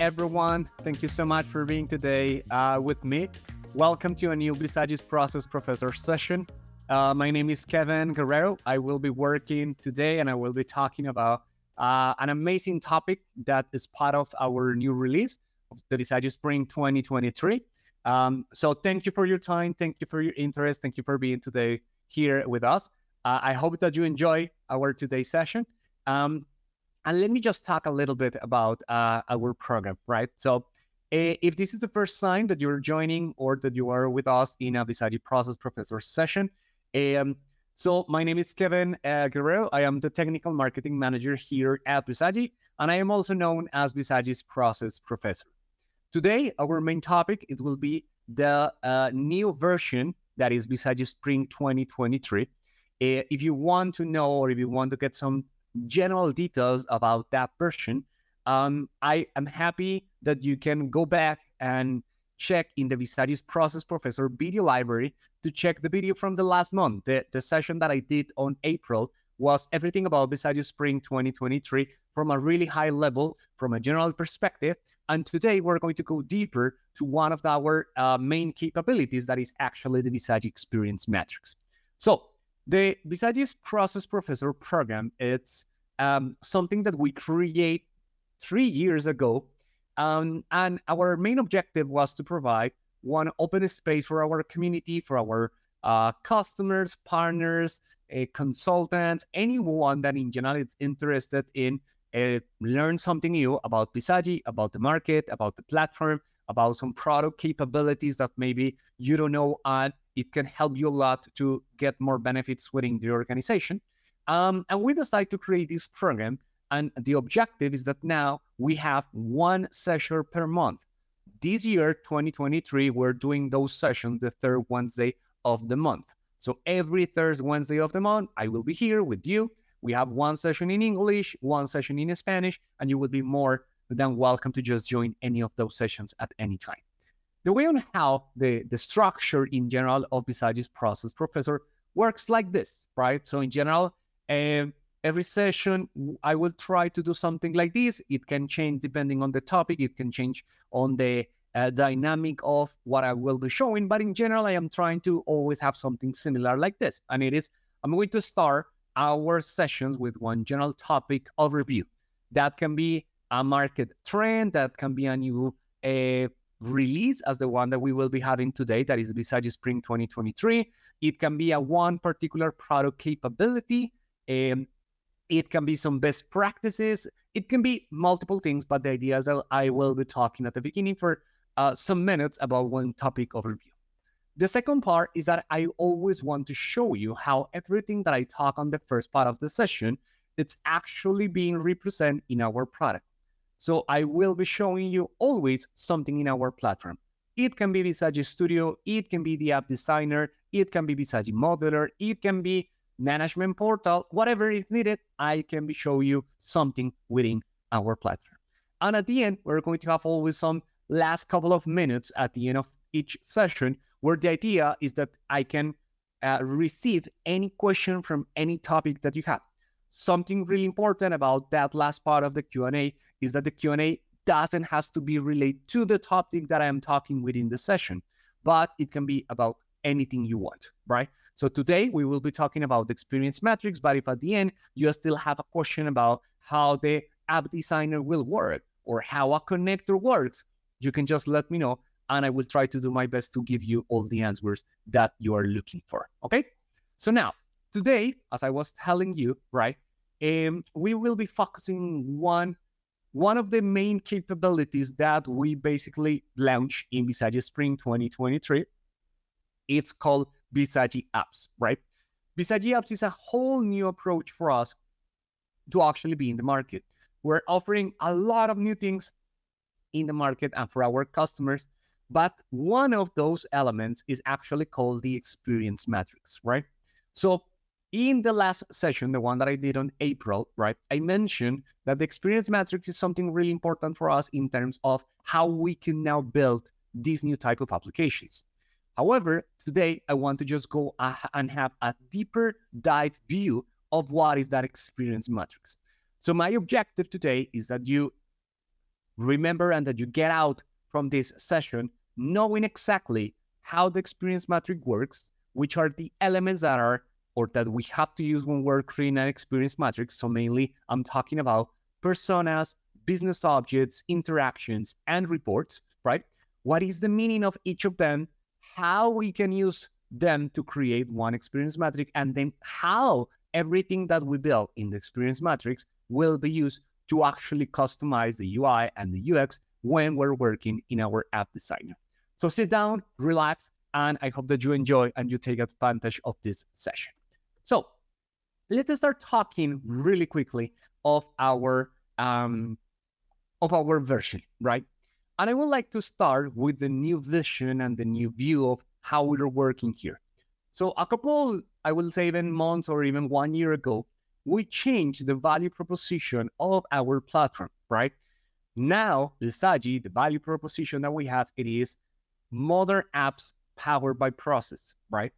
everyone. Thank you so much for being today with me. Welcome to a new Bisagi's Process Professor session. My name is Kevin Guerrero. I will be working today and I will be talking about an amazing topic that is part of our new release of the Visagi Spring 2023. So thank you for your time. Thank you for your interest. Thank you for being today here with us. I hope that you enjoy our today's session. And let me just talk a little bit about our program, right? So if this is the first time that you're joining or that you are with us in a Visagi Process Professor session, so my name is Kevin Guerrero. I am the Technical Marketing Manager here at Bizagi, and I am also known as Bisagi's Process Professor. Today, our main topic, it will be the new version that is Visagi Spring 2023. If you want to know or if you want to get some general details about that version, I am happy that you can go back and check in the Visagi's Process Professor video library to check the video from the last month. The session that I did on April was everything about Visagi Spring 2023 from a really high level, from a general perspective. And today we're going to go deeper to one of our main capabilities that is actually the Bizagi Experience Matrix. So the Visagi's Process Professor program, it's something that we create 3 years ago. And our main objective was to provide one open space for our community, for our customers, partners, consultants, anyone that in general is interested in learn something new about Visagi, about the market, about the platform, about some product capabilities that maybe you don't know, and it can help you a lot to get more benefits within the organization. And we decided to create this program, and the objective is that now we have one session per month. This year, 2023, we're doing those sessions the third Wednesday of the month. So every third Wednesday of the month, I will be here with you. We have one session in English, one session in Spanish, and you will be more than welcome to just join any of those sessions at any time. The way on how the structure in general of Visagi's Process Professor works like this, right? So in general, every session, I will try to do something like this. It can change depending on the topic. It can change on the dynamic of what I will be showing. But in general, I am trying to always have something similar like this. And it is, I'm going to start our sessions with one general topic overview. That can be a market trend. That can be a new release as the one that we will be having today, that is Visagi Spring 2023. It can be a one particular product capability. It can be some best practices. It can be multiple things, but the idea is that I will be talking at the beginning for some minutes about one topic overview. The second part is that I always want to show you how everything that I talk on the first part of the session, it's actually being represented in our product. So I will be showing you always something in our platform. It can be Visagi Studio, it can be the app designer, it can be Visagi Modeler, it can be management portal, whatever is needed, I can be show you something within our platform. And at the end, we're going to have always some last couple of minutes at the end of each session, where the idea is that I can receive any question from any topic that you have. Something really important about that last part of the Q&A is that the Q&A doesn't have to be related to the topic that I am talking within the session, but it can be about anything you want, right? So today we will be talking about the Experience Matrix, but if at the end you still have a question about how the app designer will work or how a connector works, you can just let me know, and I will try to do my best to give you all the answers that you are looking for, okay? So now, today, as I was telling you, right, we will be focusing one of the main capabilities that we basically launched in Visagi Spring 2023. It's called Bizagi Apps, right? Bizagi Apps is a whole new approach for us to actually be in the market. We're offering a lot of new things in the market and for our customers, but one of those elements is actually called the Experience Matrix, right? So in the last session, the one that I did on April, right, I mentioned that the Experience Matrix is something really important for us in terms of how we can now build these new type of applications. However, today I want to just go and have a deeper dive view of what is that Experience Matrix. So my objective today is that you remember and that you get out from this session knowing exactly how the experience matrix works, which are the elements that are or that we have to use when we're creating an experience matrix. So mainly I'm talking about personas, business objects, interactions, and reports, right? What is the meaning of each of them, how we can use them to create one experience matrix, and then how everything that we build in the experience matrix will be used to actually customize the UI and the UX when we're working in our app designer. So sit down, relax, and I hope that you enjoy and you take advantage of this session. So let's start talking really quickly of our version, right? And I would like to start with the new vision and the new view of how we're working here. So a couple, I will say even months or even 1 year ago, we changed the value proposition of our platform, right? Now, Bizagi, the value proposition that we have, it is modern apps powered by process, right?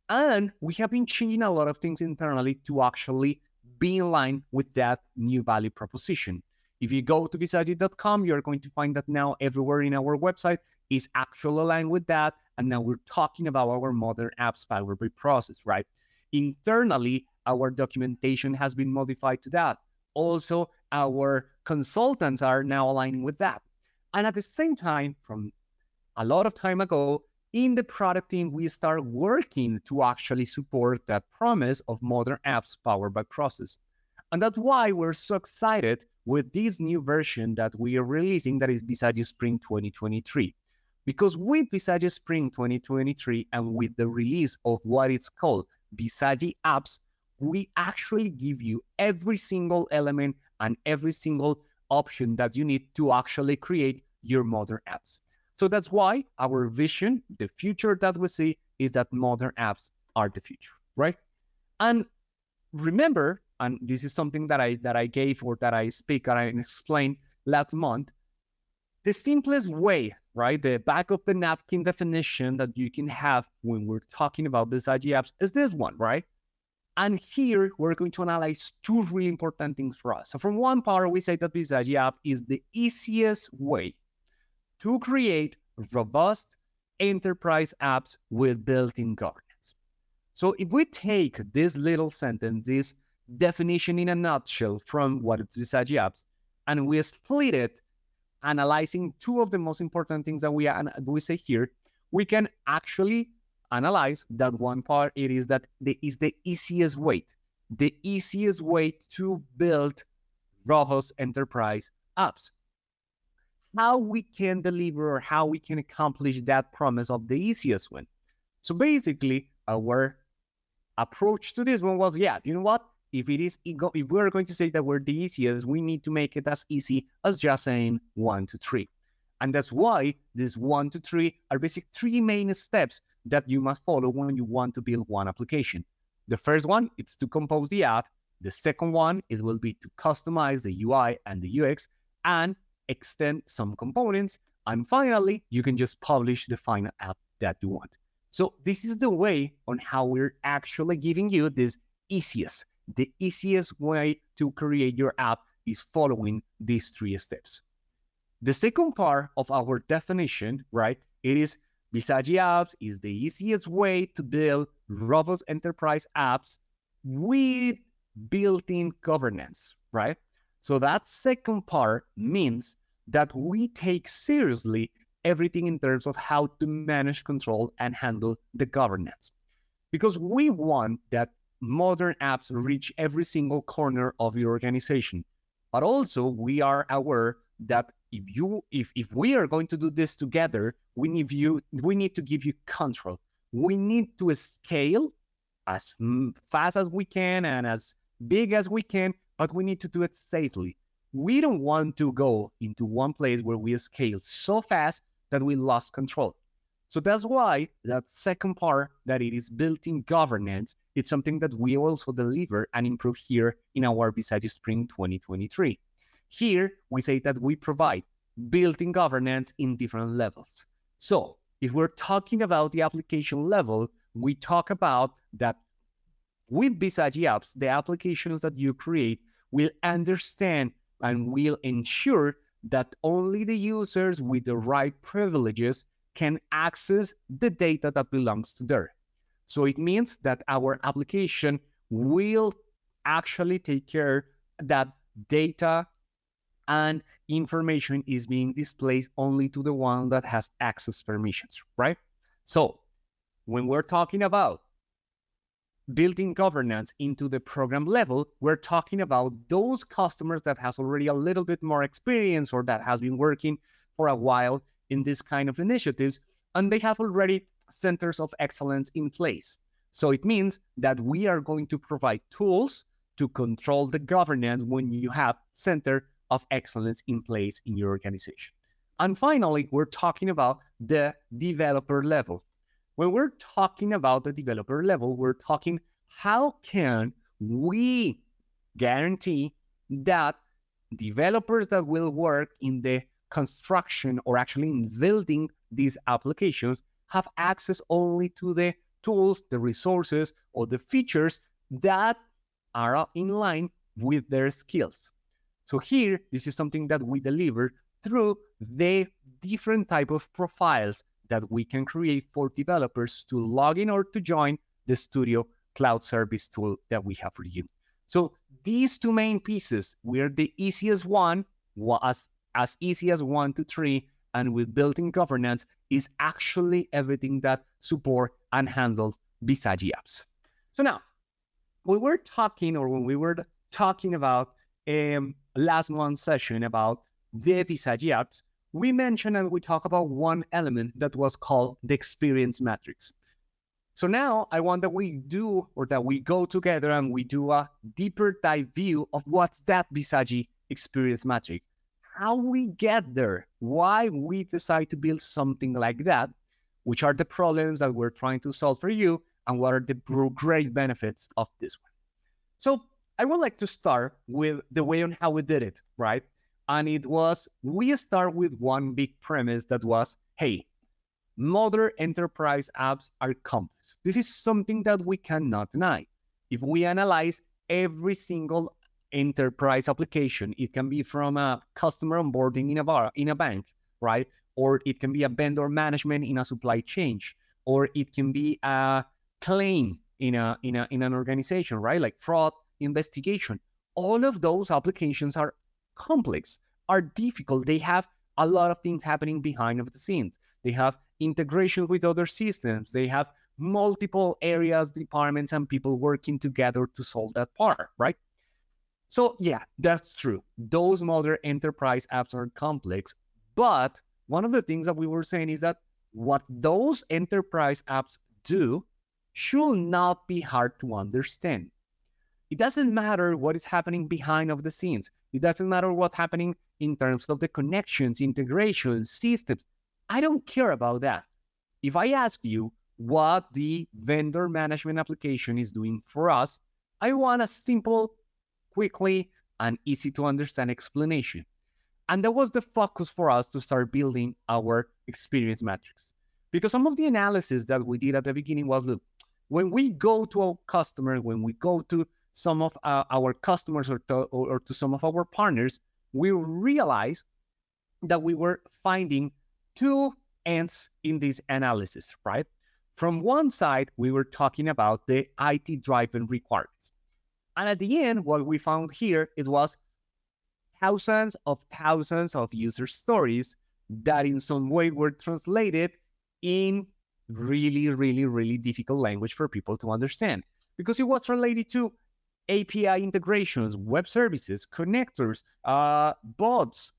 And we have been changing a lot of things internally to actually be in line with that new value proposition. If you go to bizagi.com, you're going to find that now everywhere in our website is actually aligned with that. And now we're talking about our modern apps powered by process, right? Internally, our documentation has been modified to that. Also, our consultants are now aligning with that. And at the same time, from a lot of time ago, in the product team, we start working to actually support that promise of modern apps powered by process. And that's why we're so excited with this new version that we are releasing, that is Bizagi Spring 2023. Because with Bizagi Spring 2023 and with the release of what it's called Bizagi Apps, we actually give you every single element and every single option that you need to actually create your modern apps. So that's why our vision, the future that we see, is that modern apps are the future, right? And remember, and this is something that I gave or that I speak and I explained last month, the simplest way, right, the back of the napkin definition that you can have when we're talking about Bizagi apps is this one, right? And here we're going to analyze two really important things for us. So from one part, we say that Bizagi app is the easiest way to create robust enterprise apps with built-in governance. So if we take this little sentence, this definition in a nutshell from what is Bizagi apps, and we split it, analyzing two of the most important things that we say here, we can actually analyze that one part. It is that is the easiest way to build robust enterprise apps. How we can deliver or how we can accomplish that promise of the easiest one. So basically, our approach to this one was, yeah, you know what? If we're going to say that we're the easiest, we need to make it as easy as just saying 1, 2, 3. And that's why these 1, 2, 3 are basically 3 main steps that you must follow when you want to build one application. The first one is to compose the app. The second one, it will be to customize the UI and the UX and extend some components. And finally, you can just publish the final app that you want. So this is the way on how we're actually giving you this easiest. The easiest way to create your app is following these 3 steps. The second part of our definition, right, it is Bizagi apps is the easiest way to build robust enterprise apps with built-in governance, right? So that second part means that we take seriously everything in terms of how to manage, control, and handle the governance. Because we want that modern apps reach every single corner of your organization. But also, we are aware that if we are going to do this together, we need to give you control. We need to scale as fast as we can and as big as we can, but we need to do it safely. We don't want to go into one place where we scale so fast that we lost control. So that's why that second part, that it is built-in governance, it's something that we also deliver and improve here in our Bizagi Spring 2023. Here, we say that we provide built-in governance in different levels. So if we're talking about the application level, we talk about that with Bizagi apps, the applications that you create will understand and will ensure that only the users with the right privileges can access the data that belongs to there. So it means that our application will actually take care that data and information is being displayed only to the one that has access permissions, right? So when we're talking about building governance into the program level, we're talking about those customers that has already a little bit more experience or that has been working for a while in this kind of initiatives, and they have already centers of excellence in place. So it means that we are going to provide tools to control the governance when you have center of excellence in place in your organization. And finally, we're talking about the developer level. When we're talking about the developer level, we're talking how can we guarantee that developers that will work in the construction or actually in building these applications have access only to the tools, the resources, or the features that are in line with their skills. So here, this is something that we deliver through the different type of profiles that we can create for developers to log in or to join the Studio Cloud Service tool that we have for you. So these two main pieces, we're the easiest one, as easy as 1 to 3, and with built-in governance is actually everything that support and handle Bizagi apps. So now, when we were talking about last month's session about the Bizagi apps, we mentioned and we talked about one element that was called the experience matrix. So now I want that we go together and we do a deeper dive view of what's that Bizagi experience matrix, how we get there, why we decide to build something like that, which are the problems that we're trying to solve for you, and what are the great benefits of this one. So I would like to start with the way on how we did it, right? And it was, we start with one big premise that was, hey, modern enterprise apps are complex. This is something that we cannot deny. If we analyze every single enterprise application, it can be from a customer onboarding in a bank, right? Or it can be a vendor management in a supply chain, or it can be a claim in an organization, right? Like fraud investigation. All of those applications are complex, are difficult. They have a lot of things happening behind of the scenes. They have integration with other systems. They have multiple areas, departments, and people working together to solve that part, right? So yeah, that's true. Those modern enterprise apps are complex, but one of the things that we were saying is that what those enterprise apps do should not be hard to understand. It doesn't matter what is happening behind of the scenes. It doesn't matter what's happening in terms of the connections, integrations, systems. I don't care about that. If I ask you what the vendor management application is doing for us, I want a simple, quickly, and easy to understand explanation. And that was the focus for us to start building our experience matrix. Because some of the analysis that we did at the beginning was, look, when we go to a customer, when we go to some of our customers or to some of our partners, we realized that we were finding two ends in this analysis, right? From one side, we were talking about the IT-driven requirements. And at the end, what we found here, it was thousands of user stories that in some way were translated in really difficult language for people to understand. Because it was related to API integrations, web services, connectors, bots,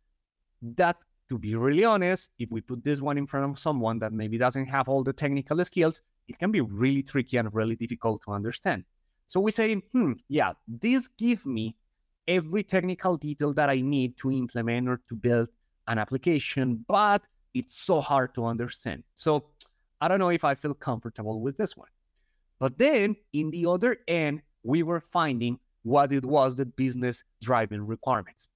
that, to be really honest, if we put this one in front of someone that maybe doesn't have all the technical skills, it can be really tricky and really difficult to understand. So we say, yeah, this gives me every technical detail that I need to implement or to build an application, but it's so hard to understand. So I don't know if I feel comfortable with this one. But then in the other end, we were finding what it was the business driving requirements.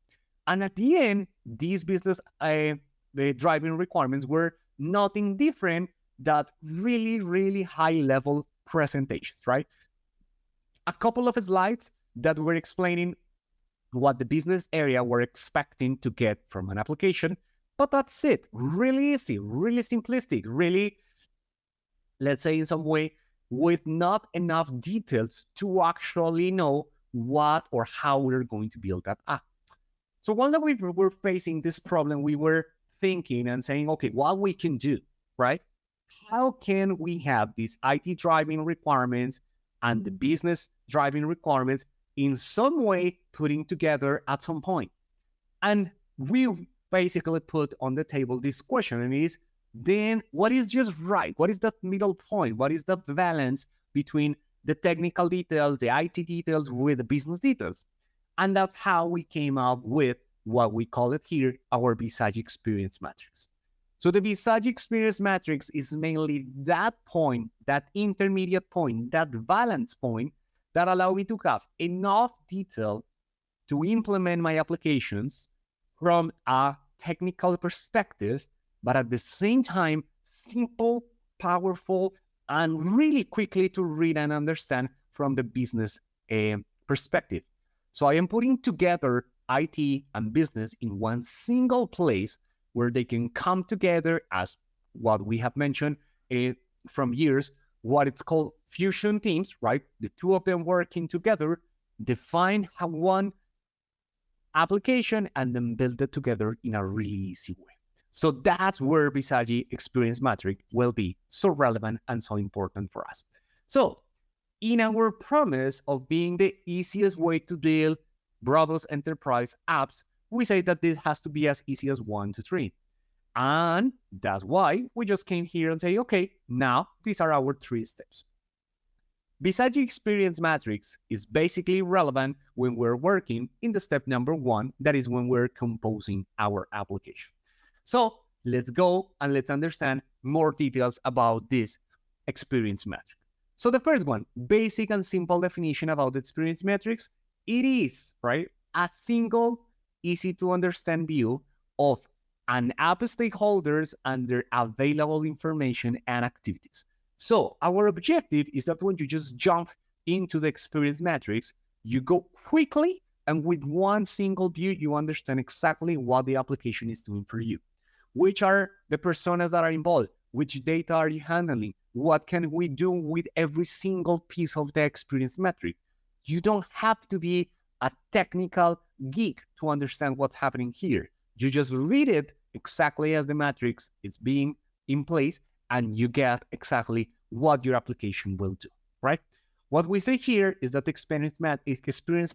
And at the end, these business driving requirements were nothing different than really high level presentations, right? A couple of slides that were explaining what the business area were expecting to get from an application. But that's it. Really easy, really simplistic, really, let's say in some way, with not enough details to actually know what or how we're going to build that app. So once that we were facing this problem, we were thinking and saying, okay, what we can do, right? How can we have these IT driving requirements and the business driving requirements in some way putting together at some point? And we basically put on the table this question, and it is, then what is just right? What is that middle point? What is that balance between the technical details, the IT details with the business details? And that's how we came up with what we call it here, our Bizagi Experience Matrix. So the Bizagi Experience Matrix is mainly that point, that intermediate point, that balance point that allow me to have enough detail to implement my applications from a technical perspective, but at the same time, simple, powerful, and really quickly to read and understand from the business perspective. So I am putting together IT and business in one single place where they can come together as what we have mentioned from years, what it's called fusion teams, right? The two of them working together, define one application, and then build it together in a really easy way. So that's where Bizagi Experience Matrix will be so relevant and so important for us. So in our promise of being the easiest way to build broadest enterprise apps, we say that this has to be as easy as 1, 2, 3. And that's why we just came here and say, okay, now these are our 3 steps. Bizagi Experience Matrix is basically relevant when we're working in the step number 1, that is when we're composing our application. So let's go and let's understand more details about this experience matrix. So the first one, basic and simple definition about the experience matrix, it is, right, a single, easy to understand view of an app stakeholders and their available information and activities. So our objective is that when you just jump into the experience matrix, you go quickly and with one single view, you understand exactly what the application is doing for you. Which are the personas that are involved? Which data are you handling? What can we do with every single piece of the experience metric? You don't have to be a technical geek to understand what's happening here. You just read it exactly as the matrix is being in place, and you get exactly what your application will do, right? What we say here is that experience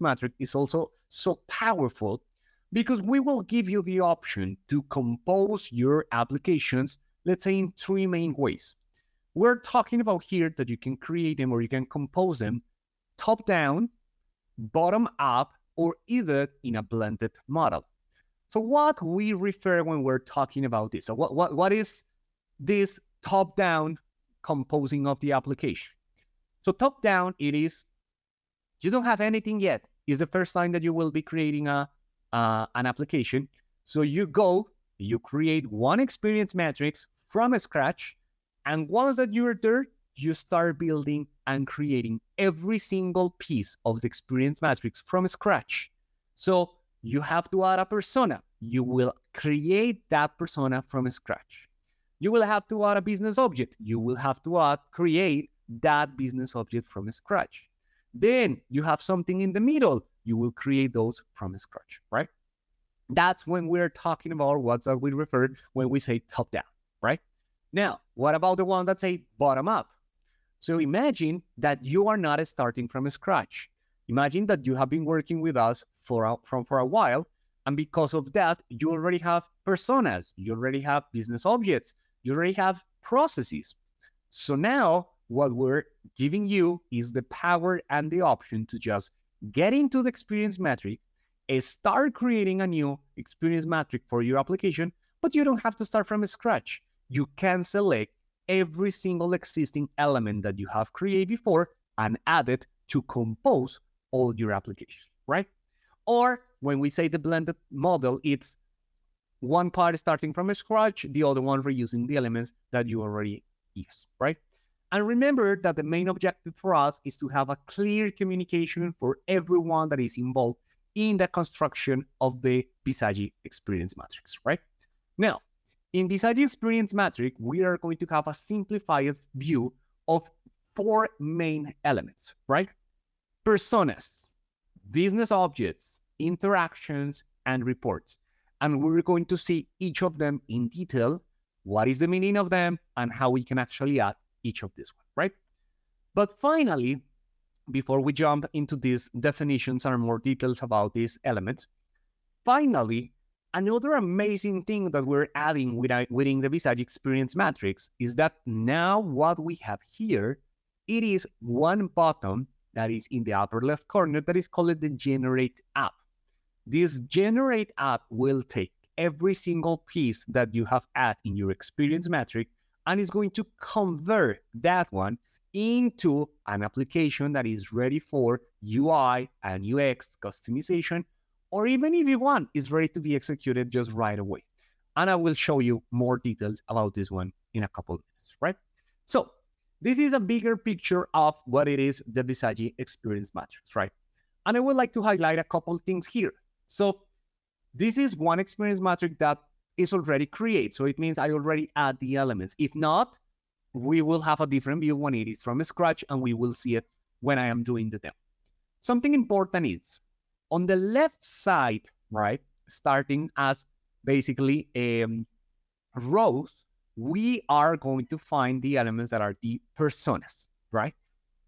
matrix is also so powerful because we will give you the option to compose your applications, let's say in 3 main ways. We're talking about here that you can create them or you can compose them top down, bottom up, or either in a blended model. So what we refer when we're talking about this? So what is this top down composing of the application? So top down, it is, you don't have anything yet. It's the first time that you will be creating an application. So you go, you create one experience matrix from scratch, and once that you're there, you start building and creating every single piece of the experience matrix from scratch. So you have to add a persona. You will create that persona from scratch. You will have to add a business object. You will have to create that business object from scratch. Then you have something in the middle. You will create those from scratch, right? That's when we're talking about what we refer when we say top down, right? Now, what about the one that say bottom up? So imagine that you are not starting from scratch. Imagine that you have been working with us for a while, and because of that, you already have personas, you already have business objects, you already have processes. So now what we're giving you is the power and the option to just get into the experience metric, start creating a new experience metric for your application, but you don't have to start from scratch. You can select every single existing element that you have created before and add it to compose all your applications, right? Or when we say the blended model, it's one part starting from scratch, the other one reusing the elements that you already use, right? And remember that the main objective for us is to have a clear communication for everyone that is involved in the construction of the Bizagi Experience Matrix, right? Now, in Bizagi Experience Matrix, we are going to have a simplified view of 4 main elements, right? Personas, business objects, interactions, and reports. And we're going to see each of them in detail, what is the meaning of them, and how we can actually add each of these ones, right? But finally, before we jump into these definitions and more details about these elements, finally, another amazing thing that we're adding within the Visage Experience Matrix is that now what we have here, it is one button that is in the upper left corner that is called the Generate App. This Generate App will take every single piece that you have added in your Experience Matrix and is going to convert that one into an application that is ready for UI and UX customization, or even if you want, is ready to be executed just right away. And I will show you more details about this one in a couple of minutes, right? So this is a bigger picture of what it is, the Visage Experience Matrix, right? And I would like to highlight a couple things here. So this is one experience matrix that is already created. So it means I already add the elements. If not, we will have a different view when it is from scratch, and we will see it when I am doing the demo. Something important is on the left side, right, starting as basically rows, we are going to find the elements that are the personas, right?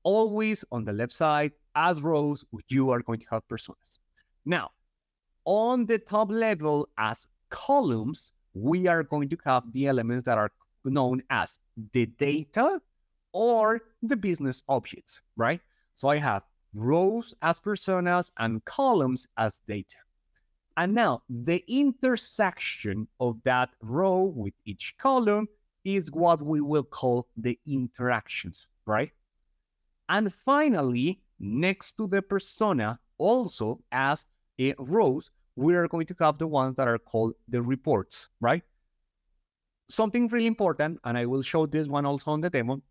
Always on the left side, as rows, you are going to have personas. Now, on the top level as columns, we are going to have the elements that are known as the data or the business objects, right? So I have rows as personas and columns as data. And now the intersection of that row with each column is what we will call the interactions, right? And finally, next to the persona, also as rows, we are going to have the ones that are called the reports, right? Something really important, and I will show this one also on the demo,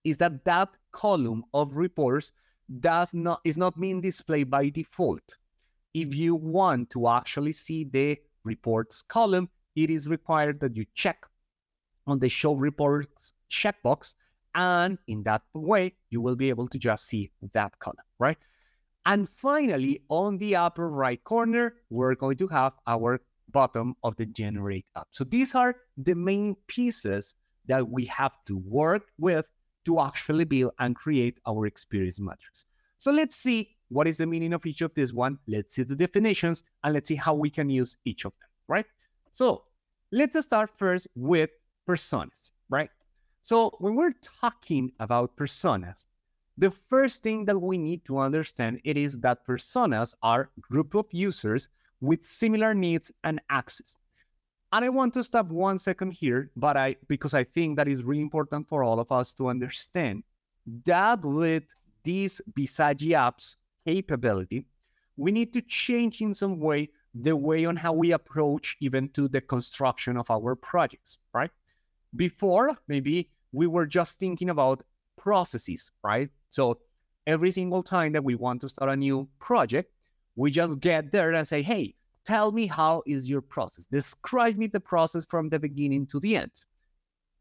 is that that column of reports is not being displayed by default. If you want to actually see the reports column, it is required that you check on the show reports checkbox, and in that way, you will be able to just see that column, right? And finally, on the upper right corner, we're going to have our bottom of the Generate App. So these are the main pieces that we have to work with to actually build and create our experience matrix. So let's see what is the meaning of each of this one. Let's see the definitions, and let's see how we can use each of them, right? So let's start first with personas, right? So when we're talking about personas, the first thing that we need to understand it is that personas are a group of users with similar needs and access. And I want to stop 1 second here, because I think that is really important for all of us to understand that with these Bizagi apps capability, we need to change in some way the way on how we approach even to the construction of our projects, right? Before, maybe we were just thinking about processes, right? So every single time that we want to start a new project, we just get there and say, hey, tell me how is your process? Describe me the process from the beginning to the end.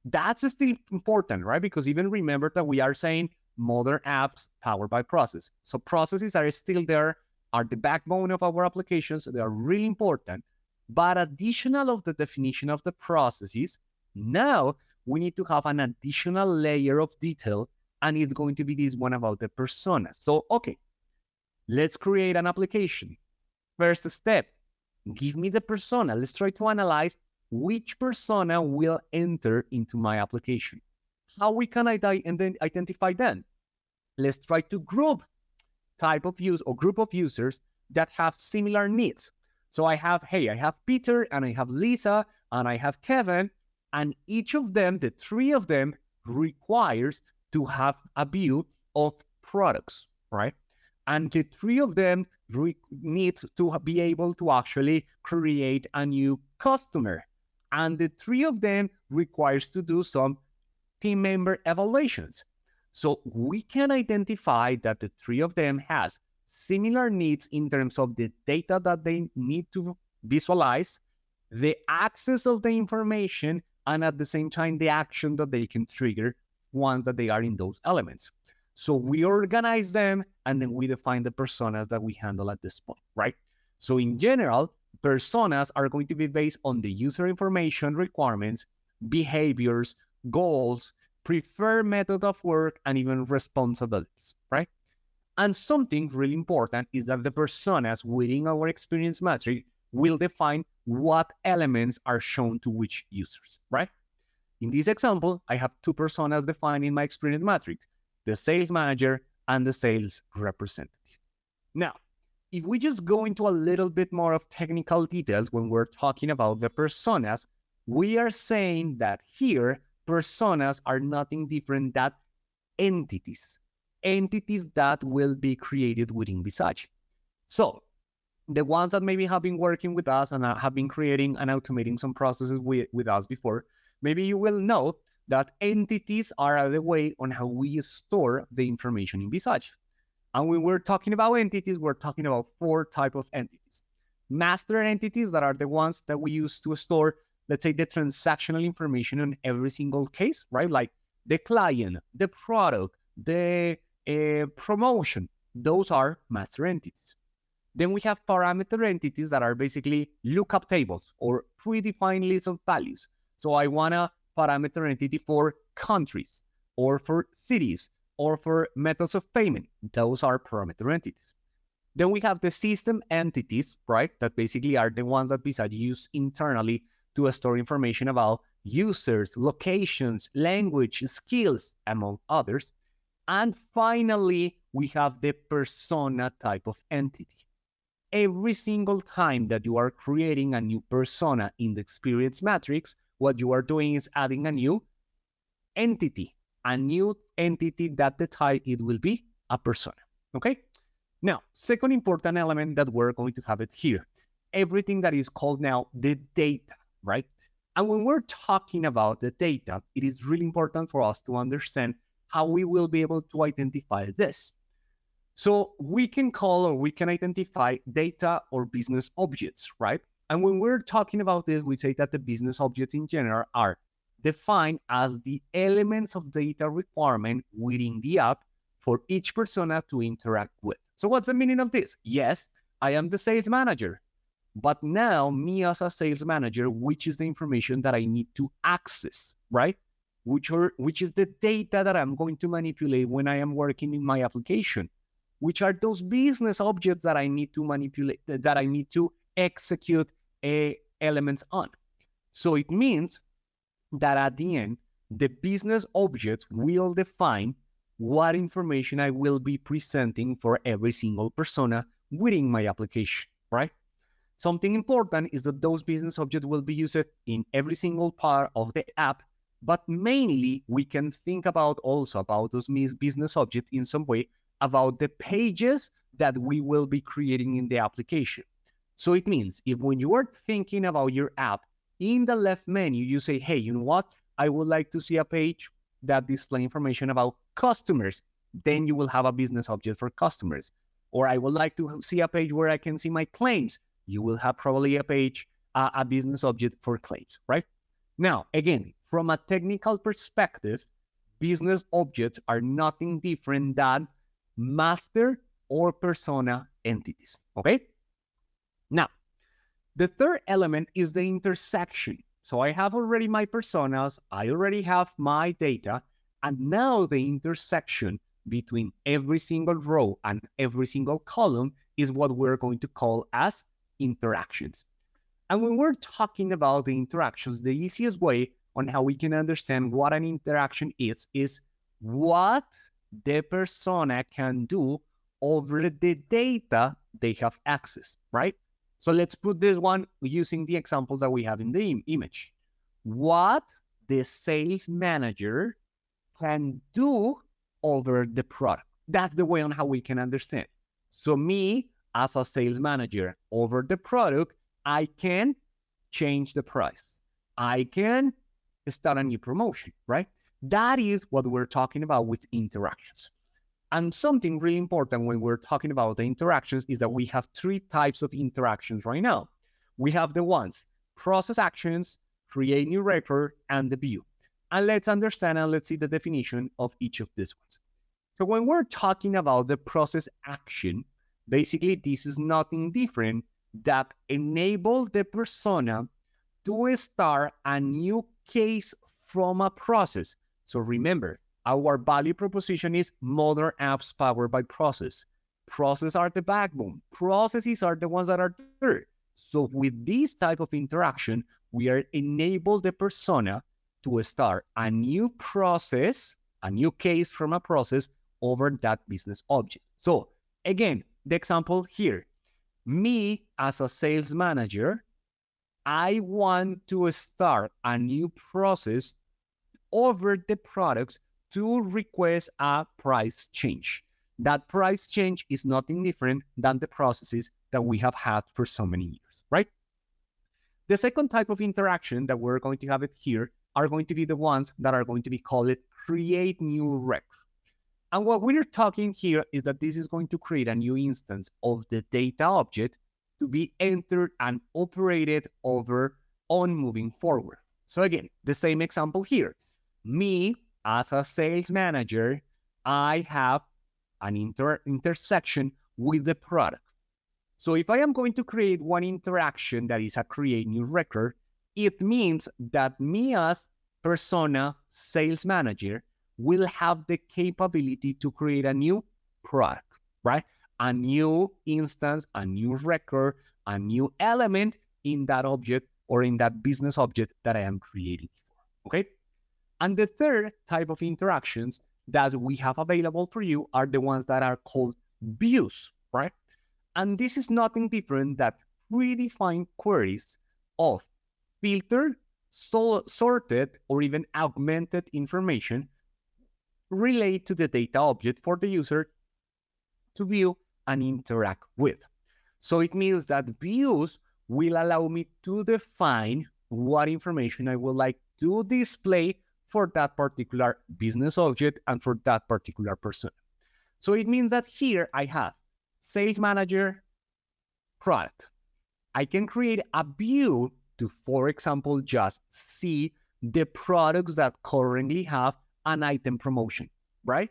That's still important, right? Because even remember that we are saying modern apps powered by process. So processes are still there, are the backbone of our applications. They are really important. But additional of the definition of the processes, now we need to have an additional layer of detail, and it's going to be this one about the personas. So, okay, let's create an application. First step, give me the persona. Let's try to analyze which persona will enter into my application. How we can identify them? Let's try to group type of use or group of users that have similar needs. So I have Peter, and I have Lisa, and I have Kevin, and each of them, the three of them, requires to have a view of products, right? And the three of them need to be able to actually create a new customer. And the three of them requires to do some team member evaluations. So we can identify that the three of them has similar needs in terms of the data that they need to visualize, the access of the information, and at the same time, the action that they can trigger once that they are in those elements. So we organize them, and then we define the personas that we handle at this point, right? So in general, personas are going to be based on the user information requirements, behaviors, goals, preferred method of work, and even responsibilities, right? And something really important is that the personas within our experience matrix will define what elements are shown to which users, right? In this example, I have two personas defined in my experience matrix, the sales manager and the sales representative. Now, if we just go into a little bit more of technical details when we're talking about the personas, we are saying that here, personas are nothing different than entities that will be created within Visage. So the ones that maybe have been working with us and have been creating and automating some processes with us before, maybe you will know that entities are the way on how we store the information in Visage. And when we're talking about entities, we're talking about 4 types of entities. Master entities that are the ones that we use to store, let's say, the transactional information on every single case, right? Like the client, the product, the promotion. Those are master entities. Then we have parameter entities that are basically lookup tables or predefined lists of values. So I want a parameter entity for countries or for cities or for methods of payment. Those are parameter entities. Then we have the system entities, right? That basically are the ones that Visage use internally to store information about users, locations, language, skills, among others. And finally, we have the persona type of entity. Every single time that you are creating a new persona in the experience matrix, what you are doing is adding a new entity that the type it will be a persona, okay? Now, second important element that we're going to have it here, everything that is called now the data, right? And when we're talking about the data, it is really important for us to understand how we will be able to identify this. So we can call or we can identify data or business objects, right? And when we're talking about this, we say that the business objects in general are defined as the elements of data requirement within the app for each persona to interact with. So what's the meaning of this? Yes, I am the sales manager, but now me as a sales manager, which is the information that I need to access, right? Which is the data that I'm going to manipulate when I am working in my application. Which are those business objects that I need to manipulate, that I need to execute elements on. So it means that at the end, the business objects will define what information I will be presenting for every single persona within my application, right? Something important is that those business objects will be used in every single part of the app, but mainly we can think about also about those business objects in some way about the pages that we will be creating in the application. So it means if when you are thinking about your app, in the left menu, you say, hey, you know what? I would like to see a page that display information about customers. Then you will have a business object for customers. Or I would like to see a page where I can see my claims. You will have probably a page, a business object for claims, right? Now, again, from a technical perspective, business objects are nothing different than master or persona entities, okay? Now, the third element is the intersection. So I have already my personas, I already have my data, and now the intersection between every single row and every single column is what we're going to call as interactions. And when we're talking about the interactions, the easiest way on how we can understand what an interaction is what the persona can do over the data they have access, right? So let's put this one using the examples that we have in the image. What the sales manager can do over the product. That's the way on how we can understand. So me, as a sales manager over the product, I can change the price. I can start a new promotion, right? That is what we're talking about with interactions. And something really important when we're talking about the interactions is that we have three types of interactions right now. We have the ones, process actions, create new record, and the view. And let's understand and let's see the definition of each of these ones. So when we're talking about the process action, basically this is nothing different that enable the persona to start a new case from a process. So remember, our value proposition is modern apps powered by process. Processes are the backbone. Processes are the ones that are there. So with this type of interaction, we are enable the persona to start a new process, a new case from a process over that business object. So again, the example here, me as a sales manager, I want to start a new process over the products to request a price change. That price change is nothing different than the processes that we have had for so many years, right? The second type of interaction that we're going to have it here are going to be the ones that are going to be called create new record. And what we're talking here is that this is going to create a new instance of the data object to be entered and operated over on moving forward. So again, the same example here. Me, as a sales manager, I have an intersection with the product. So if I am going to create one interaction that is a create new record, it means that me as persona sales manager will have the capability to create a new product, right? A new instance, a new record, a new element in that object or in that business object that I am creating for, okay? And the third type of interactions that we have available for you are the ones that are called views, right? And this is nothing different than predefined queries of filtered, sorted, or even augmented information relate to the data object for the user to view and interact with. So it means that views will allow me to define what information I would like to display for that particular business object and for that particular person. So it means that here I have sales manager, product. I can create a view to, for example, just see the products that currently have an item promotion, right?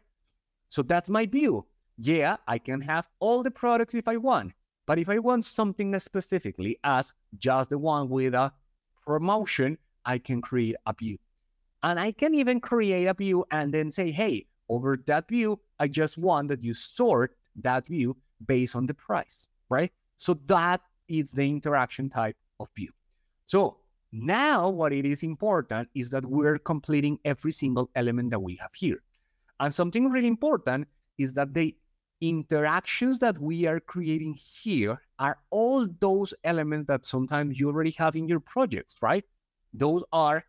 So that's my view. Yeah, I can have all the products if I want, but if I want something specifically as just the one with a promotion, I can create a view. And I can even create a view and then say, hey, over that view, I just want that you sort that view based on the price, right? So that is the interaction type of view. So now what it is important is that we're completing every single element that we have here. And something really important is that the interactions that we are creating here are all those elements that sometimes you already have in your projects, right? Those are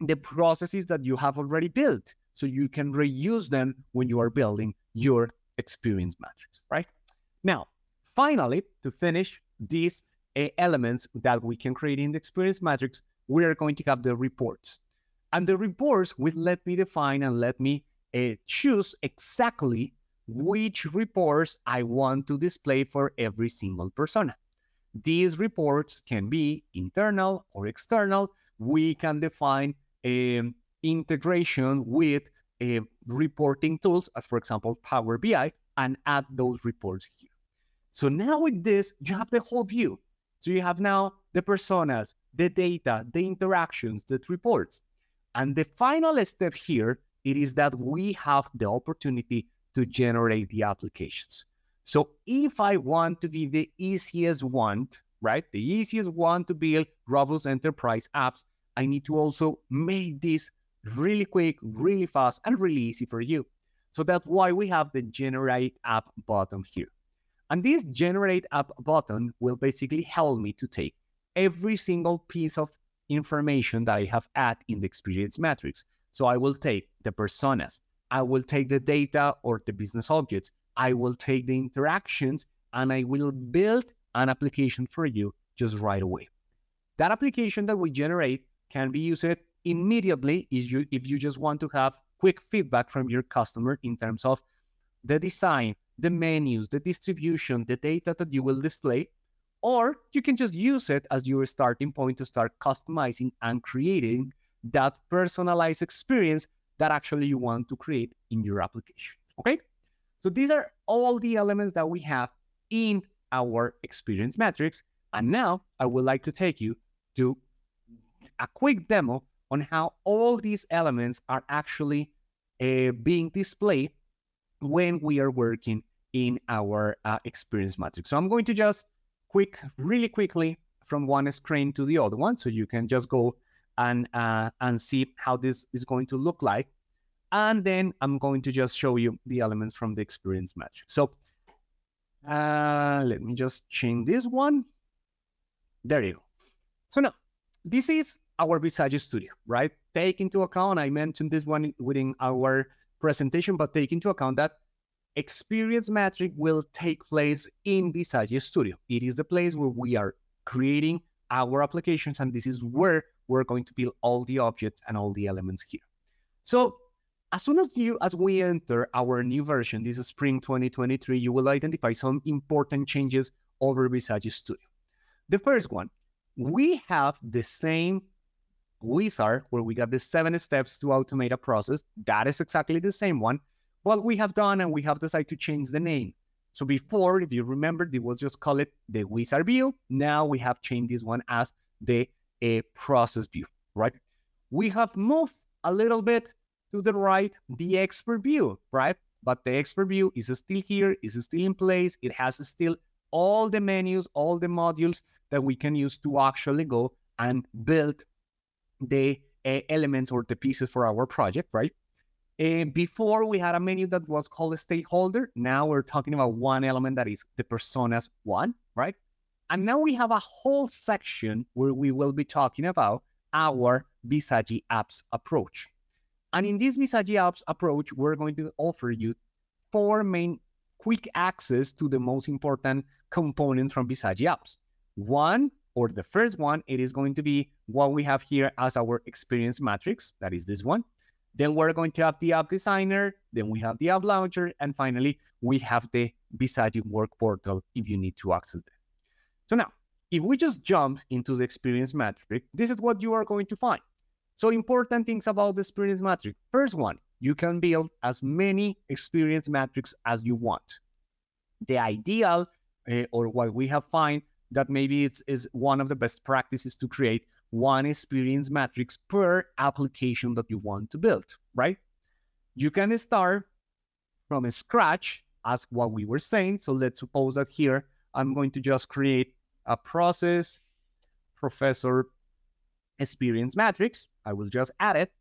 the processes that you have already built, so you can reuse them when you are building your experience matrix, right? Now, finally, to finish these elements that we can create in the experience matrix, we are going to have the reports. And the reports will let me define and let me choose exactly which reports I want to display for every single persona. These reports can be internal or external. We can define integration with reporting tools, as for example, Power BI, and add those reports here. So now with this, you have the whole view. So you have now the personas, the data, the interactions, the reports. And the final step here, it is that we have the opportunity to generate the applications. So if I want to be the easiest one, right, the easiest one to build robust enterprise apps, I need to also make this really quick, really fast, and really easy for you. So that's why we have the Generate App button here. And this Generate App button will basically help me to take every single piece of information that I have added in the experience matrix. So I will take the personas, I will take the data or the business objects, I will take the interactions, and I will build an application for you just right away. That application that we generate can be used immediately if you just want to have quick feedback from your customer in terms of the design, the menus, the distribution, the data that you will display, or you can just use it as your starting point to start customizing and creating that personalized experience that actually you want to create in your application. Okay? So these are all the elements that we have in our experience matrix. And now I would like to take you to a quick demo on how all these elements are actually being displayed when we are working in our experience matrix. So I'm going to just really quickly from one screen to the other one, so you can just go and see how this is going to look like. And then I'm going to just show you the elements from the experience matrix. So let me just change this one. There you go. So now, this is our Bizagi Studio, right? Take into account, I mentioned this one within our presentation, but take into account that Experience Matrix will take place in Bizagi Studio. It is the place where we are creating our applications, and this is where we're going to build all the objects and all the elements here. So as soon as we enter our new version, this is Spring 2023, you will identify some important changes over Bizagi Studio. The first one, we have the same wizard where we got the 7 steps to automate a process. That is exactly the same one. What we have done, and we have decided to change the name. So before, if you remember, they will just call it the wizard view. Now we have changed this one as the process view, right? We have moved a little bit to the right, the expert view, right? But the expert view is still here, is still in place. It has still all the menus, all the modules that we can use to actually go and build the elements or the pieces for our project, right? Before we had a menu that was called a stakeholder. Now we're talking about one element that is the personas one, right? And now we have a whole section where we will be talking about our Bizagi apps approach. And in this Bizagi apps approach, we're going to offer you 4 main quick access to the most important components from Bizagi apps. One, or the first one, it is going to be what we have here as our experience matrix. That is this one. Then we're going to have the app designer. Then we have the app launcher. And finally, we have the Bizagi work portal if you need to access it. So now, if we just jump into the experience matrix, this is what you are going to find. So important things about the experience matrix. First one, you can build as many experience matrix as you want. The ideal, or what we have found, that maybe is one of the best practices to create one experience matrix per application that you want to build, right? You can start from scratch as what we were saying. So let's suppose that here, I'm going to just create a process professor experience matrix. I will just add it.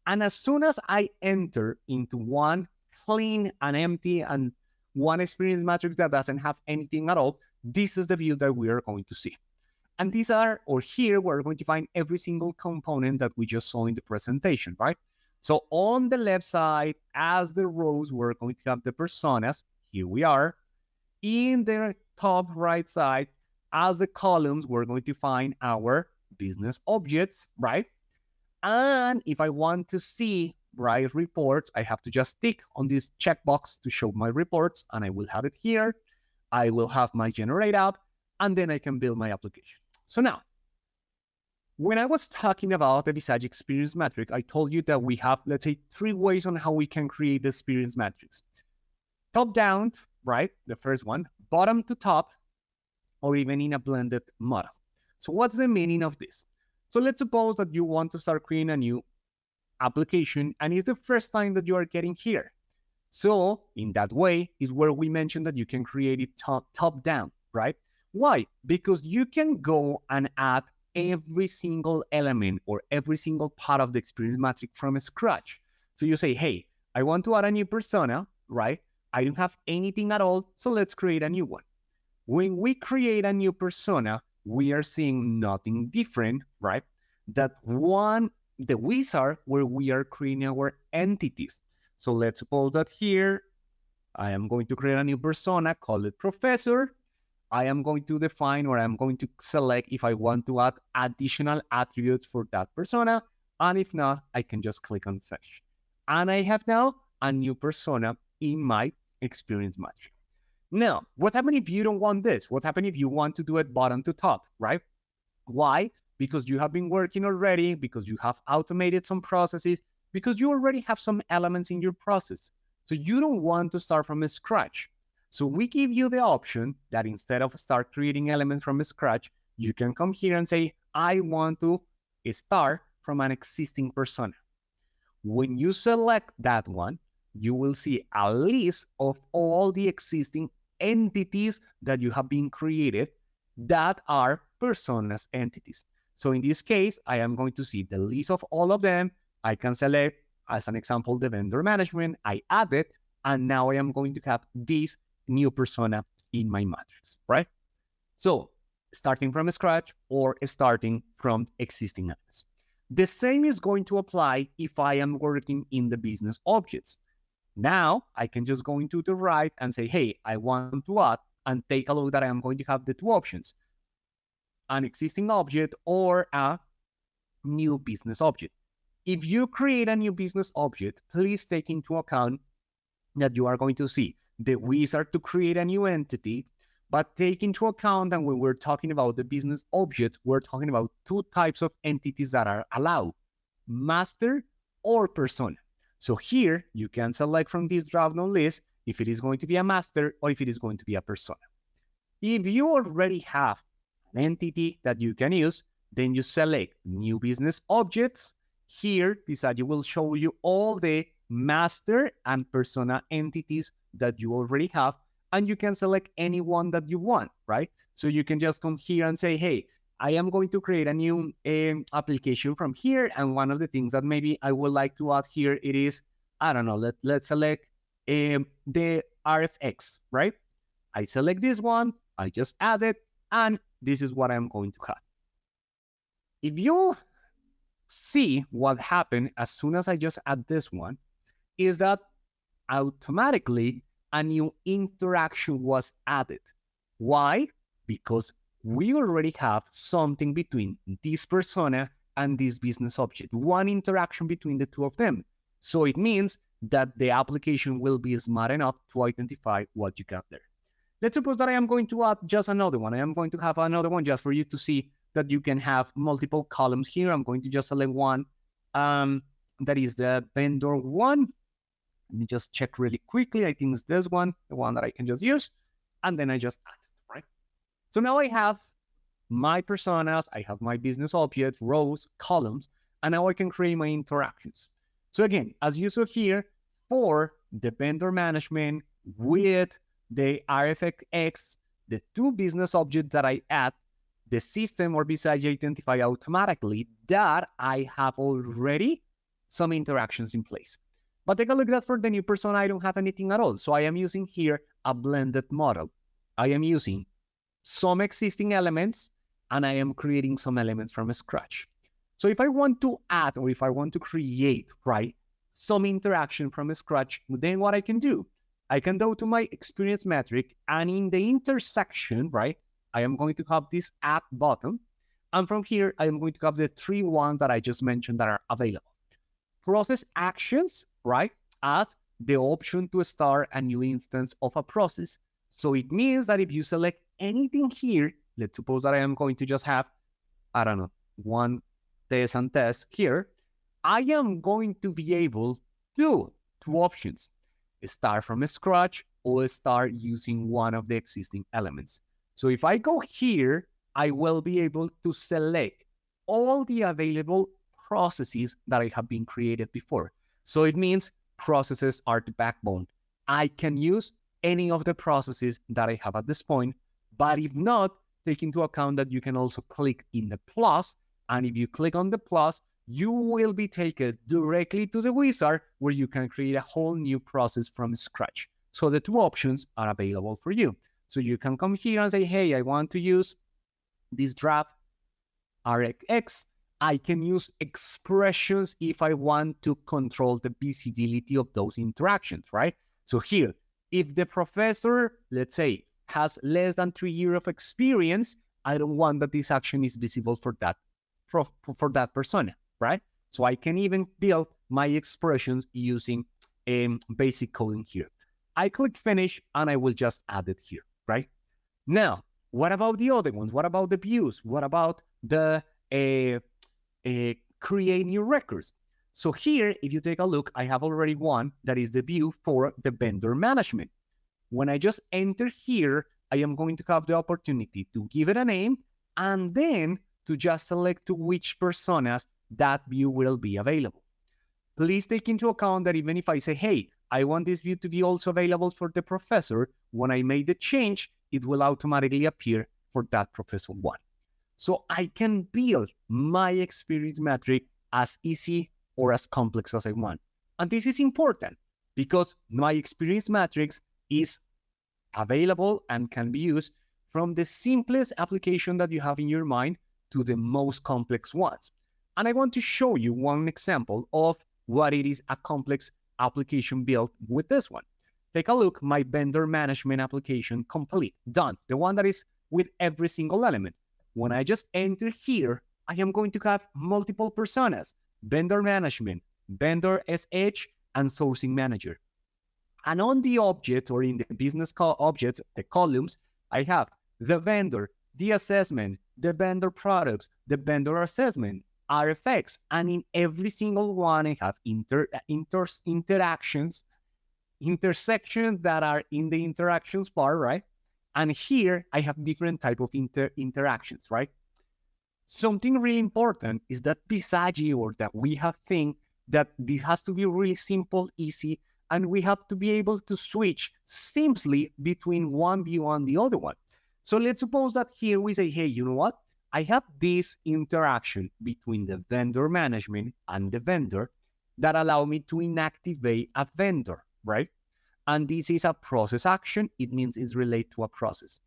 And as soon as I enter into one clean and empty and one experience matrix that doesn't have anything at all, this is the view that we are going to see. And these are, or here, we're going to find every single component that we just saw in the presentation, right? So on the left side, as the rows, we're going to have the personas. Here we are. In the top right side, as the columns, we're going to find our business objects, right? And if I want to see right reports, I have to just tick on this checkbox to show my reports, and I will have it here. I will have my generate app, and then I can build my application. So now, when I was talking about the Bizagi Experience Matrix, I told you that we have, let's say, 3 ways on how we can create the experience matrix. Top down, right? The first one, bottom to top, or even in a blended model. So what's the meaning of this? So let's suppose that you want to start creating a new application, and it's the first time that you are getting here. So in that way is where we mentioned that you can create it top down, right? Why? Because you can go and add every single element or every single part of the experience matrix from scratch. So you say, hey, I want to add a new persona, right? I don't have anything at all, so let's create a new one. When we create a new persona, we are seeing nothing different, right? That one, the wizard where we are creating our entities. So let's suppose that here, I am going to create a new persona, call it professor. I am going to define, or I'm going to select if I want to add additional attributes for that persona. And if not, I can just click on finish. And I have now a new persona in my Experience Matrix. Now, what happens if you don't want this? What happens if you want to do it bottom to top, right? Why? Because you have been working already, because you have automated some processes, because you already have some elements in your process. So you don't want to start from scratch. So we give you the option that instead of start creating elements from scratch, you can come here and say, I want to start from an existing persona. When you select that one, you will see a list of all the existing entities that you have been created that are personas entities. So in this case, I am going to see the list of all of them. I can select, as an example, the vendor management. I add it, and now I am going to have this new persona in my matrix, right? So starting from scratch or starting from existing elements. The same is going to apply if I am working in the business objects. Now I can just go into the right and say, hey, I want to add, and take a look that I am going to have the two options, an existing object or a new business object. If you create a new business object, please take into account that you are going to see the wizard to create a new entity, but take into account that when we're talking about the business objects, we're talking about two types of entities that are allowed, master or persona. So here you can select from this drop-down list if it is going to be a master or if it is going to be a persona. If you already have an entity that you can use, then you select new business objects. Here, Bizagi will show you all the master and persona entities that you already have, and you can select any one that you want, right? So you can just come here and say, hey, I am going to create a new application from here, and one of the things that maybe I would like to add here, it is, I don't know, let's select the RFX, right? I select this one, I just add it, and this is what I'm going to have. If you see what happened as soon as I just add this one, is that automatically a new interaction was added. Why? Because we already have something between this persona and this business object, one interaction between the two of them. So it means that the application will be smart enough to identify what you got there. Let's suppose that I am going to add just another one. I am going to have another one just for you to see that you can have multiple columns here. I'm going to just select one. That is the vendor one. Let me just check really quickly. I think it's this one, the one that I can just use. And then I just add it, right? So now I have my personas, I have my business object, rows, columns, and now I can create my interactions. So again, as you saw here, for the vendor management with the RFX, the two business objects that I add, the system or Bizagi identify automatically that I have already some interactions in place. But take a look that for the new persona, I don't have anything at all. So I am using here a blended model. I am using some existing elements and I am creating some elements from scratch. So if I want to add or if I want to create, right, some interaction from scratch, then what I can do, I can go to my experience metric and in the intersection, right, I am going to have this add button. And from here, I am going to have the three ones that I just mentioned that are available. Process actions, right, as the option to start a new instance of a process. So it means that if you select anything here, let's suppose that I am going to just have, I don't know, one test and test here, I am going to be able to do two options, start from scratch or start using one of the existing elements. So if I go here, I will be able to select all the available processes that I have been created before. So it means processes are the backbone. I can use any of the processes that I have at this point, but if not, take into account that you can also click in the plus, and if you click on the plus, you will be taken directly to the wizard where you can create a whole new process from scratch. So the two options are available for you. So you can come here and say, hey, I want to use this draft RX. I can use expressions if I want to control the visibility of those interactions, right? So here, if the professor, let's say, has less than 3 years of experience, I don't want that this action is visible for that persona, right? So I can even build my expressions using basic coding here. I click finish and I will just add it here, right? Now, what about the other ones? What about the views? What about the create new records? So here, if you take a look, I have already one that is the view for the vendor management. When I just enter here, I am going to have the opportunity to give it a name and then to just select to which personas that view will be available. Please take into account that even if I say, hey, I want this view to be also available for the professor, when I make the change, it will automatically appear for that professor one. So I can build my experience metric as easy or as complex as I want. And this is important because my experience matrix is available and can be used from the simplest application that you have in your mind to the most complex ones. And I want to show you one example of what it is a complex application built with this one. Take a look, my vendor management application complete, done. The one that is with every single element. When I just enter here, I am going to have multiple personas, vendor management, vendor SH, and sourcing manager. And on the objects or in the business objects, the columns, I have the vendor, the assessment, the vendor products, the vendor assessment, RFX, and in every single one I have intersections that are in the interactions part, right? And here I have different type of interactions, right? Something really important is that Bizagi, or that we have think that this has to be really simple, easy, and we have to be able to switch seamlessly between one view and the other one. So let's suppose that here we say, hey, you know what? I have this interaction between the vendor management and the vendor that allow me to inactivate a vendor, right? And this is a process action. It means it's related to a process.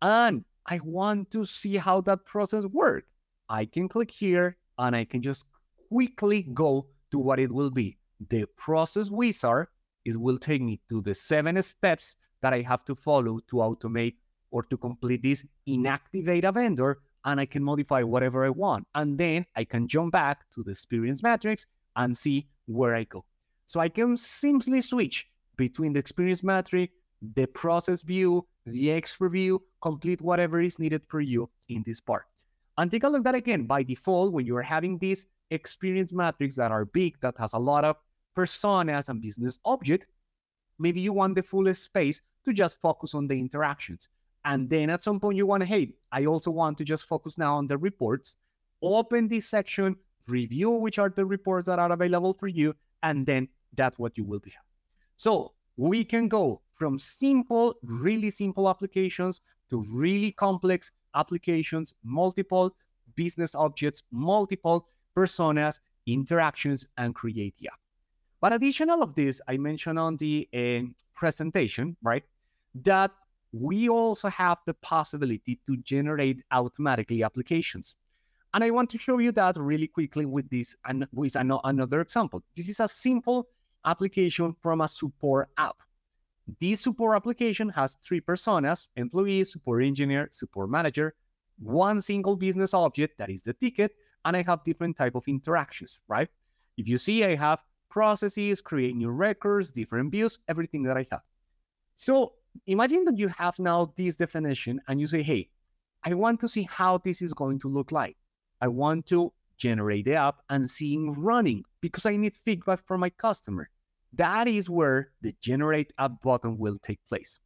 And I want to see how that process works. I can click here and I can just quickly go to what it will be. The process wizard, it will take me to the 7 steps that I have to follow to automate or to complete this inactivate a vendor, and I can modify whatever I want. And then I can jump back to the experience matrix and see where I go. So I can simply switch between the experience matrix, the process view, the expert view, complete whatever is needed for you in this part. And take a look at that again. By default, when you are having these experience matrix that are big, that has a lot of personas and business object, maybe you want the full space to just focus on the interactions. And then at some point you want to, hey, I also want to just focus now on the reports. Open this section, review which are the reports that are available for you, and then that's what you will be having. So we can go from simple, really simple applications to really complex applications, multiple business objects, multiple personas, interactions, and create the app. But additional of this, I mentioned on the presentation, right, that we also have the possibility to generate automatically applications. And I want to show you that really quickly with this and with another example. This is a simple application from a support app. This support application has 3 personas: employee, support engineer, support manager, one single business object that is the ticket, and I have different type of interactions, right? If you see, I have processes, create new records, different views, everything that I have. So imagine that you have now this definition and you say, hey, I want to see how this is going to look like. I want to generate the app and see it running because I need feedback from my customer. That is where the generate app button will take place.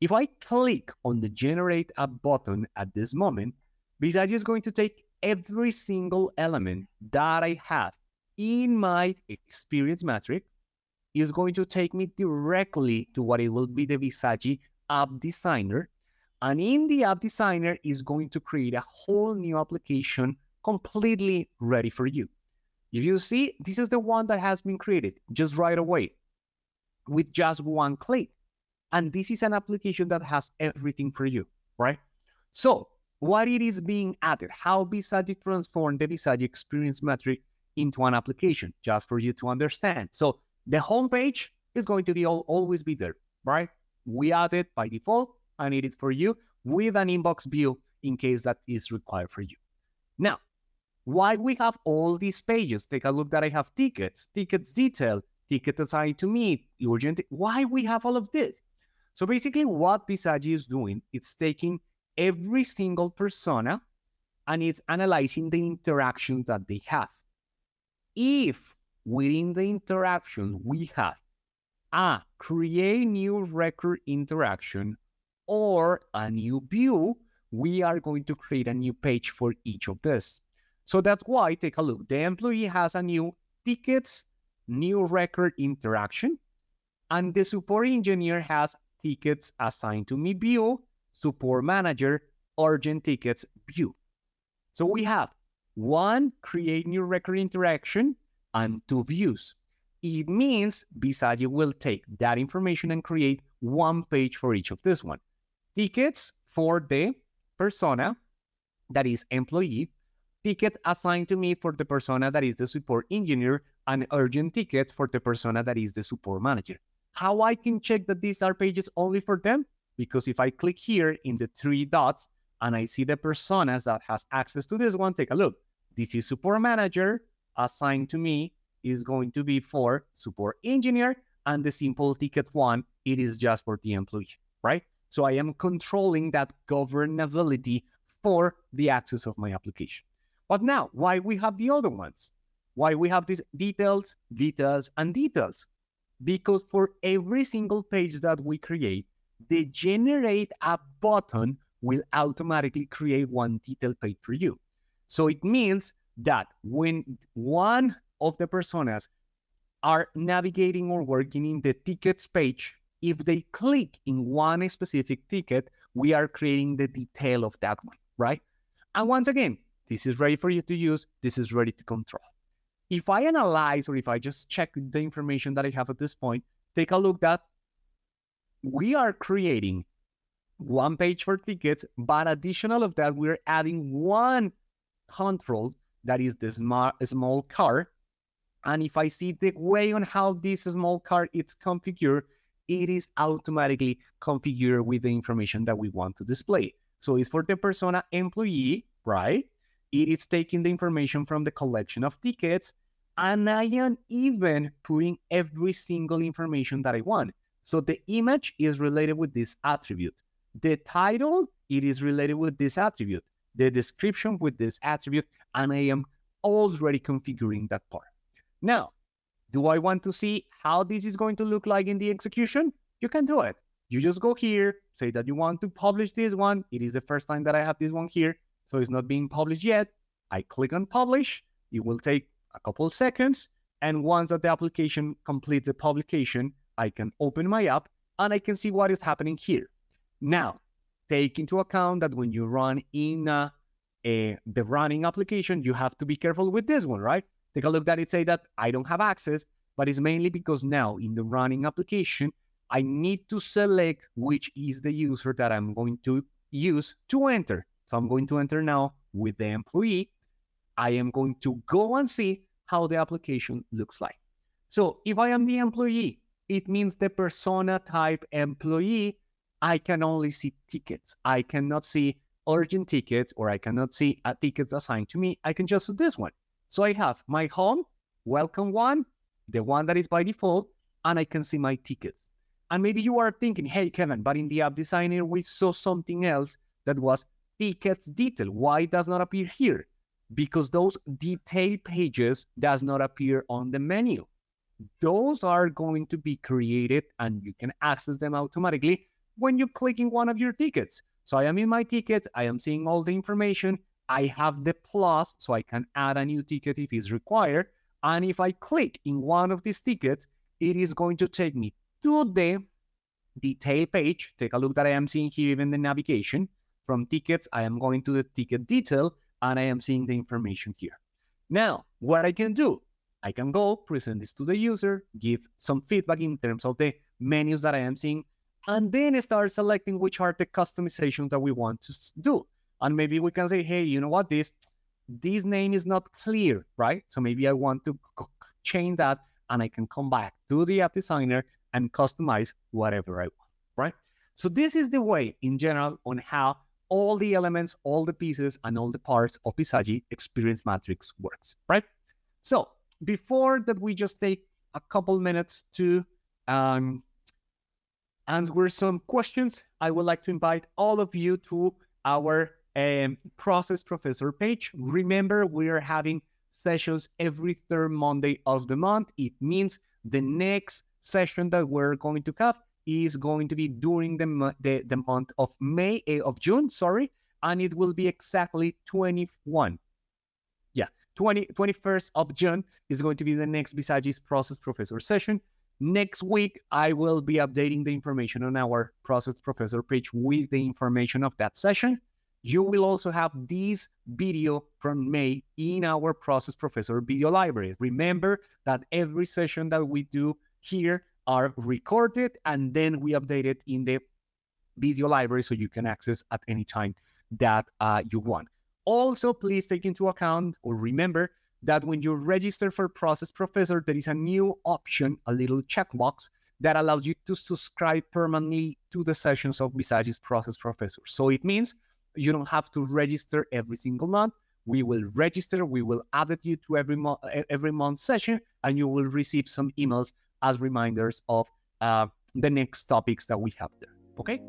If I click on the generate app button at this moment, Bizagi is going to take every single element that I have in my experience matrix, is going to take me directly to what it will be the Bizagi app designer. And in the app designer is going to create a whole new application completely ready for you. If you see, this is the one that has been created just right away with just one click. And this is an application that has everything for you, right? So what it is being added, how Bizagi transformed the Bizagi Experience Matrix into an application, just for you to understand. So the homepage is going to be always be there, right? We add it by default, and it is for you with an inbox view in case that is required for you. Now, why we have all these pages? Take a look that I have tickets, tickets detail, ticket assigned to me, urgent. Why we have all of this? So basically what Bizagi is doing, it's taking every single persona and it's analyzing the interactions that they have. If within the interaction we have a create new record interaction or a new view, we are going to create a new page for each of this. So that's why, take a look. The employee has a new tickets, new record interaction, and the support engineer has tickets assigned to me view, support manager, urgent tickets view. So we have one, create new record interaction, and two views. It means Bizagi will take that information and create one page for each of this one. Tickets for the persona that is employee, ticket assigned to me for the persona that is the support engineer, and urgent ticket for the persona that is the support manager. How I can check that these are pages only for them? Because if I click here in the three dots and I see the personas that has access to this one, take a look. This is support manager, assigned to me is going to be for support engineer, and the simple ticket one, it is just for the employee, right? So I am controlling that governability for the access of my application. But now, why we have the other ones? Why we have these details, details, and details? Because for every single page that we create, the generate a button will automatically create one detail page for you. So it means that when one of the personas are navigating or working in the tickets page, if they click in one specific ticket, we are creating the detail of that one, right? And once again, this is ready for you to use. This is ready to control. If I analyze or if I just check the information that I have at this point, take a look that we are creating one page for tickets, but additional of that, we're adding one control that is the small car. And if I see the way on how this small car is configured, it is automatically configured with the information that we want to display. So it's for the persona employee, right? It is taking the information from the collection of tickets, and I am even putting every single information that I want. So the image is related with this attribute. The title, it is related with this attribute. The description with this attribute, and I am already configuring that part. Now, do I want to see how this is going to look like in the execution? You can do it. You just go here, say that you want to publish this one. It is the first time that I have this one here, so it's not being published yet. I click on publish. It will take a couple of seconds. And once that the application completes the publication, I can open my app and I can see what is happening here. Now, take into account that when you run in the running application, you have to be careful with this one, right? Take a look that it say that I don't have access, but it's mainly because now in the running application, I need to select which is the user that I'm going to use to enter. So I'm going to enter now with the employee. I am going to go and see how the application looks like. So if I am the employee, it means the persona type employee, I can only see tickets. I cannot see urgent tickets, or I cannot see tickets assigned to me. I can just do this one. So I have my home, welcome one, the one that is by default, and I can see my tickets. And maybe you are thinking, hey, Kevin, but in the app designer, we saw something else that was tickets detail. Why does not appear here? Because those detail pages does not appear on the menu. Those are going to be created and you can access them automatically when you click in one of your tickets. So I am in my tickets, I am seeing all the information. I have the plus, so I can add a new ticket if it's required. And if I click in one of these tickets, it is going to take me to the detail page. Take a look that I am seeing here even the navigation. From tickets, I am going to the ticket detail, and I am seeing the information here. Now, what I can do, I can go present this to the user, give some feedback in terms of the menus that I am seeing, and then start selecting which are the customizations that we want to do. And maybe we can say, hey, you know what, this name is not clear, right? So maybe I want to change that, and I can come back to the app designer and customize whatever I want, right? So this is the way in general on how all the elements, all the pieces, and all the parts of Bizagi Experience Matrix works, right? So before that, we just take a couple minutes to um, answer some questions, I would like to invite all of you to our Process Professor page. Remember, we are having sessions every third Monday of the month. It means the next session that we're going to have is going to be during the month of June, sorry, and it will be exactly 21. Yeah, 21st of June is going to be the next Bisagi's Process Professor session. Next week, I will be updating the information on our Process Professor page with the information of that session. You will also have this video from May in our Process Professor video library. Remember that every session that we do here are recorded and then we update it in the video library so you can access at any time that you want. Also, please take into account or remember that when you register for Process Professor, there is a new option, a little checkbox that allows you to subscribe permanently to the sessions of Bisagi's Process Professor. So it means you don't have to register every single month. We will register, we will add you to every month session, and you will receive some emails as reminders of the next topics that we have there. Okay?